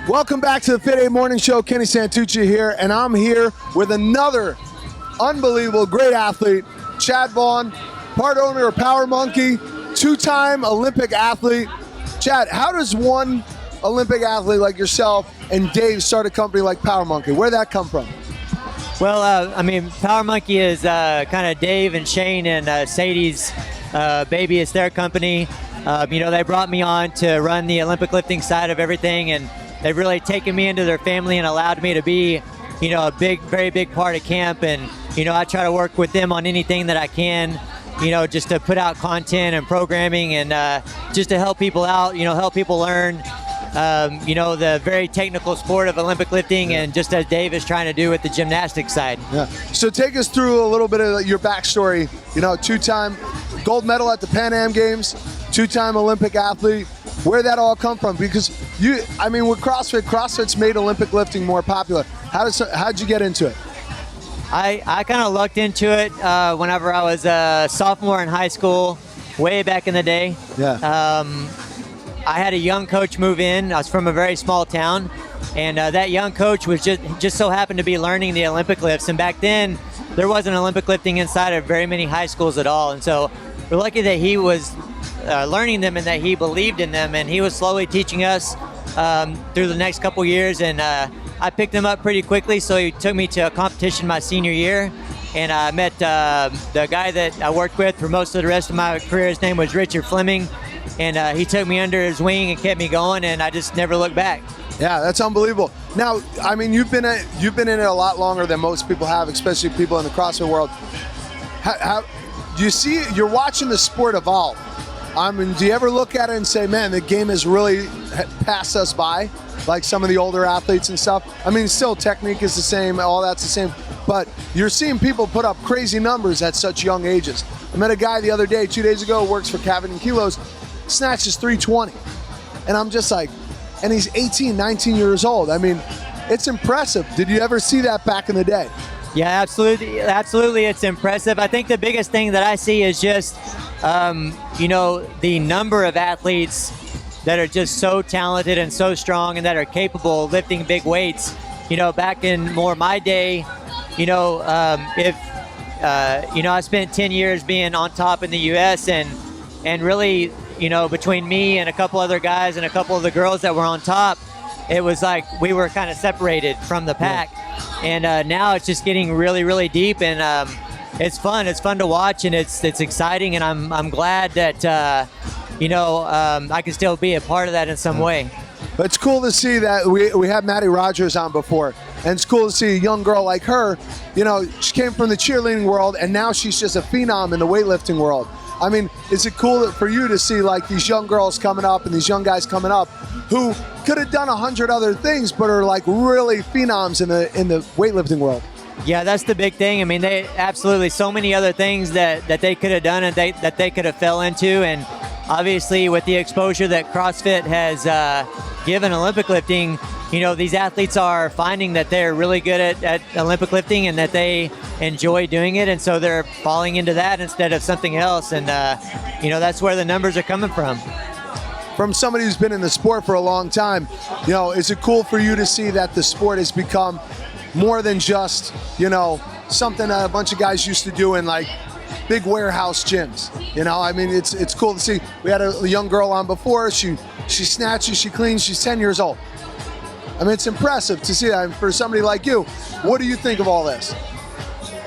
Welcome back to the FITAID Morning Show. Kenny Santucci here, and I'm here with another unbelievable, great athlete, Chad Vaughn, part owner of Power Monkey, two-time Olympic athlete. Chad, how does one Olympic athlete like yourself and Dave start a company like Power Monkey? Where'd that come from? Well, Power Monkey is kind of Dave and Shane and Sadie's baby. It's their company. They brought me on to run the Olympic lifting side of everything, and they've really taken me into their family and allowed me to be, a very big part of camp. And, I try to work with them on anything that I can, just to put out content and programming and just to help people out, help people learn, the very technical sport of Olympic lifting, and just as Dave is trying to do with the gymnastics side. Yeah. So take us through a little bit of your backstory. Two-time gold medal at the Pan Am Games, two-time Olympic athlete. Where that all come from? Because with CrossFit's made Olympic lifting more popular. How'd you get into it? I kind of lucked into it whenever I was a sophomore in high school, way back in the day. Yeah. I had a young coach move in. I was from a very small town, and that young coach was just so happened to be learning the Olympic lifts. And back then, there wasn't Olympic lifting inside of very many high schools at all. And so we're lucky that he was learning them and that he believed in them, and he was slowly teaching us through the next couple years. And I picked him up pretty quickly, so he took me to a competition my senior year, and I met the guy that I worked with for most of the rest of my career. His name was Richard Fleming, and he took me under his wing and kept me going, and I just never looked back. Yeah, that's unbelievable. Now, you've been in it a lot longer than most people have, especially people in the CrossFit world. How do you see? You're watching the sport evolve. Do you ever look at it and say, man, the game has really passed us by, like some of the older athletes and stuff? Still technique is the same, all that's the same, but you're seeing people put up crazy numbers at such young ages. I met a guy the other day, 2 days ago, works for Cabin and Kilos, snatches 320. And I'm just like, and he's 18, 19 years old. It's impressive. Did you ever see that back in the day? Yeah, absolutely. Absolutely, it's impressive. I think the biggest thing that I see is just, the number of athletes that are just so talented and so strong and that are capable of lifting big weights. Back in more my day, I spent 10 years being on top in the U.S. and really, between me and a couple other guys and a couple of the girls that were on top, it was like we were kind of separated from the pack. Yeah. And now it's just getting really, really deep, and it's fun. It's fun to watch, and it's exciting, and I'm glad that I can still be a part of that in some way. But it's cool to see that we had Maddie Rogers on before, and it's cool to see a young girl like her. She came from the cheerleading world, and now she's just a phenom in the weightlifting world. Is it cool for you to see like these young girls coming up and these young guys coming up who could have done 100 other things but are like really phenoms in the weightlifting world? Yeah, that's the big thing. They absolutely so many other things that they could have done and that they could have fell into, and obviously with the exposure that CrossFit has given Olympic lifting, these athletes are finding that they're really good at Olympic lifting and that they enjoy doing it, and so they're falling into that instead of something else, and that's where the numbers are coming from. From somebody who's been in the sport for a long time, is it cool for you to see that the sport has become more than just, something that a bunch of guys used to do in like big warehouse gyms? It's cool to see. We had a young girl on before. She snatches, she cleans, she's 10 years old. It's impressive to see that. For somebody like you, what do you think of all this?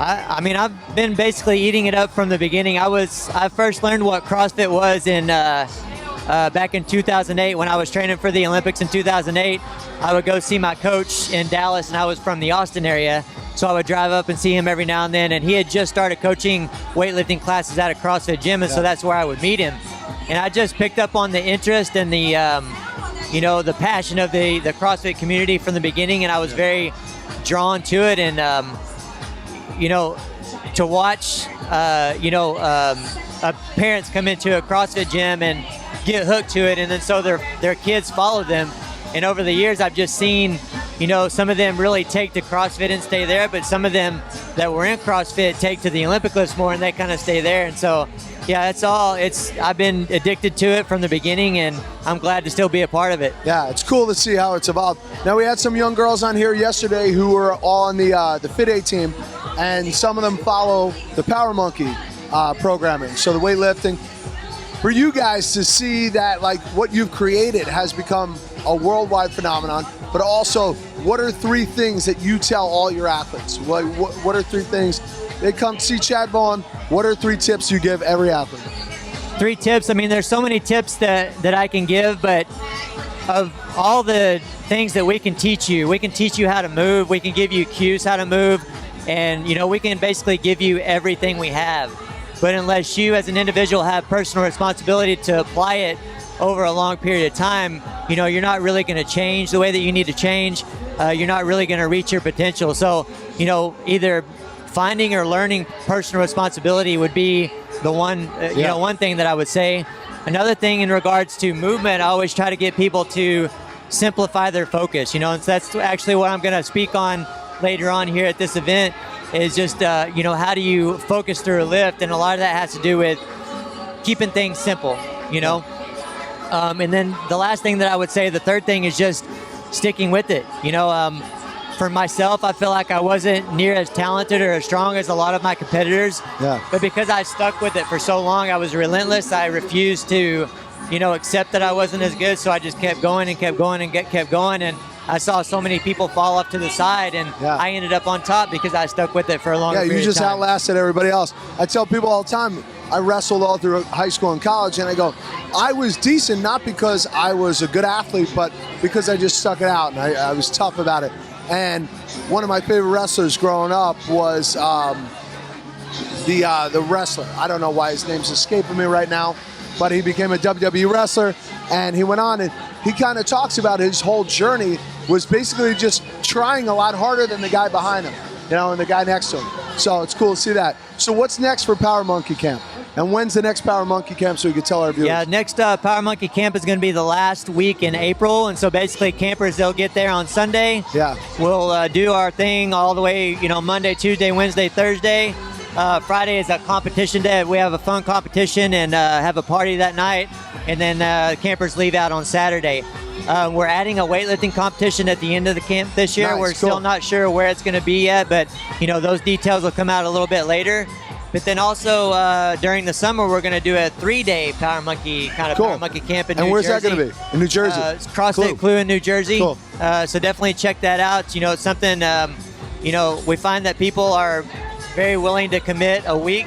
I've been basically eating it up from the beginning. I first learned what CrossFit was in back in 2008 when I was training for the Olympics in 2008. I would go see my coach in Dallas, and I was from the Austin area, so I would drive up and see him every now and then, and he had just started coaching weightlifting classes at a CrossFit gym, and so that's where I would meet him. And I just picked up on the interest and the the passion of the CrossFit community from the beginning, and I was very drawn to it. And to watch parents come into a CrossFit gym and get hooked to it, and then so their kids follow them. And over the years, I've just seen some of them really take to CrossFit and stay there, but some of them that were in CrossFit take to the Olympic lifts more and they kind of stay there. And so, yeah, I've been addicted to it from the beginning, and I'm glad to still be a part of it. Yeah, it's cool to see how it's evolved. Now, we had some young girls on here yesterday who were all on the FITAID team, and some of them follow the Power Monkey programming, so the weightlifting. For you guys to see that, like, what you've created has become a worldwide phenomenon, but also, what are 3 things that you tell all your athletes? What are 3 things? They come see Chad Vaughn. What are 3 tips you give every athlete? 3 tips. I mean, there's so many tips that I can give, but of all the things that we can teach you how to move. We can give you cues how to move, and we can basically give you everything we have. But unless you as an individual have personal responsibility to apply it over a long period of time, you're not really going to change the way that you need to change. You're not really going to reach your potential. So, either finding or learning personal responsibility would be the one, one thing that I would say. Another thing in regards to movement, I always try to get people to simplify their focus, and so that's actually what I'm going to speak on later on here at this event, is just, how do you focus through a lift? And a lot of that has to do with keeping things simple, and then the last thing that I would say, the third thing, is just sticking with it. For myself, I feel like I wasn't near as talented or as strong as a lot of my competitors. Yeah. But because I stuck with it for so long, I was relentless. I refused to, accept that I wasn't as good. So I just kept going and kept going and kept going. And I saw so many people fall off to the side, and I ended up on top because I stuck with it for a long period of time. Yeah, you just outlasted everybody else. I tell people all the time, I wrestled all through high school and college, and I go, I was decent not because I was a good athlete, but because I just stuck it out, and I was tough about it. And one of my favorite wrestlers growing up was the wrestler. I don't know why his name's escaping me right now, but he became a WWE wrestler, and he went on, and he kind of talks about his whole journey was basically just trying a lot harder than the guy behind him, and the guy next to him. So it's cool to see that. So what's next for Power Monkey Camp? And when's the next Power Monkey Camp, so we can tell our viewers? Yeah, next Power Monkey Camp is going to be the last week in April. And so basically campers, they'll get there on Sunday. Yeah. We'll do our thing all the way, Monday, Tuesday, Wednesday, Thursday. Friday is a competition day. We have a fun competition and have a party that night. And then campers leave out on Saturday. We're adding a weightlifting competition at the end of the camp this year. Nice, we're still not sure where it's going to be yet, but those details will come out a little bit later. But then also during the summer, we're going to do a 3-day Power Monkey Power Monkey camp in New Jersey. And where's that going to be? In New Jersey? It's CrossFit Clue in New Jersey. Cool. So definitely check that out. It's something, we find that people are very willing to commit a week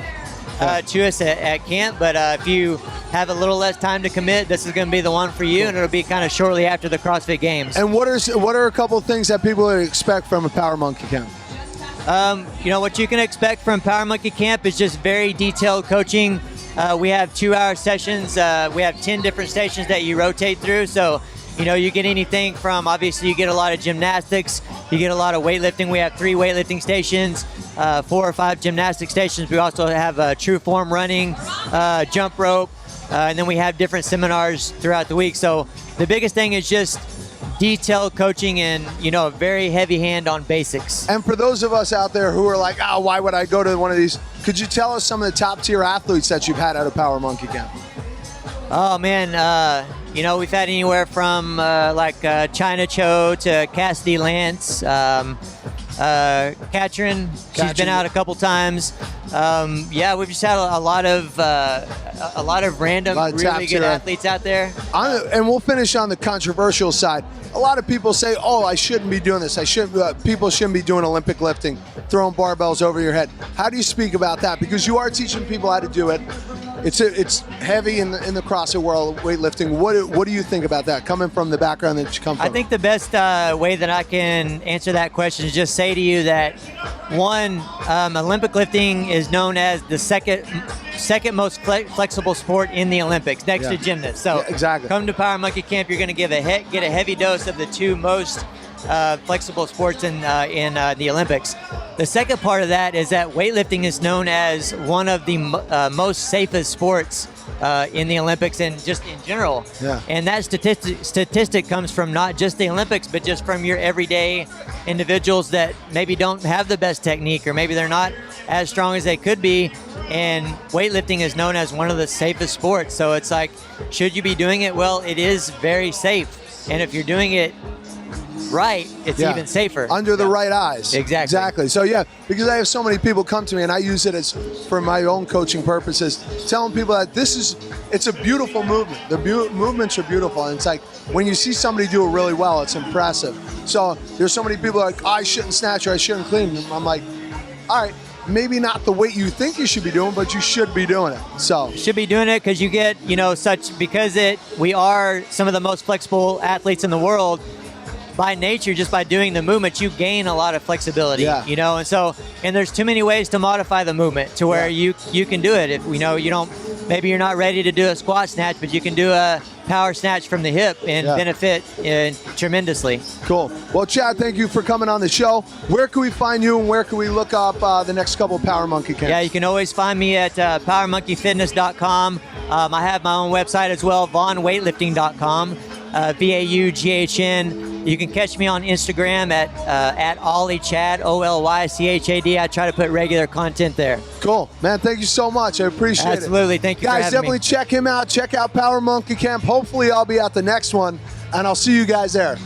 to us at camp. But if you have a little less time to commit, this is going to be the one for you, and it'll be kind of shortly after the CrossFit Games. And what are a couple of things that people would expect from a Power Monkey Camp? What you can expect from Power Monkey Camp is just very detailed coaching. We have 2-hour sessions. We have 10 different stations that you rotate through. So, you get anything from, obviously, you get a lot of gymnastics. You get a lot of weightlifting. We have 3 weightlifting stations, 4 or 5 gymnastic stations. We also have true form running, jump rope, and then we have different seminars throughout the week. So the biggest thing is just detailed coaching and, a very heavy hand on basics. And for those of us out there who are like, why would I go to one of these? Could you tell us some of the top tier athletes that you've had out of Power Monkey Camp? Oh man, we've had anywhere from China Cho to Cassidy Lance, Katrin. She's been out a couple times. We've just had a lot of random, really good athletes out there. And we'll finish on the controversial side. A lot of people say, I shouldn't be doing this. People shouldn't be doing Olympic lifting, throwing barbells over your head. How do you speak about that? Because you are teaching people how to do it. It's heavy in the CrossFit world, weightlifting. What do you think about that, coming from the background that you come from? I think the best way that I can answer that question is just say to you that, one, Olympic lifting is known as the second most flexible sport in the Olympics, next to gymnasts. So exactly. Come to Power Monkey Camp, you're going to get a heavy dose of the 2 most flexible sports in the Olympics. The second part of that is that weightlifting is known as one of the most safest sports in the Olympics and just in general. Yeah. And that statistic comes from not just the Olympics, but just from your everyday individuals that maybe don't have the best technique, or maybe they're not as strong as they could be. And weightlifting is known as one of the safest sports. So it's like, should you be doing it? Well, it is very safe. And if you're doing it right, it's even safer. Under the right eyes. Exactly. So yeah, because I have so many people come to me, and I use it as for my own coaching purposes, telling people that it's a beautiful movement. The movements are beautiful, and it's like when you see somebody do it really well, it's impressive. So there's so many people like, oh, I shouldn't snatch or I shouldn't clean. I'm like, all right, maybe not the weight you think you should be doing, but you should be doing it. So should be doing it because you get, because we are some of the most flexible athletes in the world. By nature, just by doing the movement, you gain a lot of flexibility. And there's too many ways to modify the movement to where you can do it. If maybe you're not ready to do a squat snatch, but you can do a power snatch from the hip and benefit tremendously. Cool. Well, Chad, thank you for coming on the show. Where can we find you, and where can we look up the next couple of Power Monkey camps? Yeah, you can always find me at powermonkeyfitness.com. I have my own website as well, vaughnweightlifting.com, VAUGHN. You can catch me on Instagram at OllyChad, OLYCHAD. I try to put regular content there. Cool. Man, thank you so much. I appreciate it. Absolutely. Thank you for having me. Guys, definitely check him out. Check out Power Monkey Camp. Hopefully I'll be at the next one, and I'll see you guys there.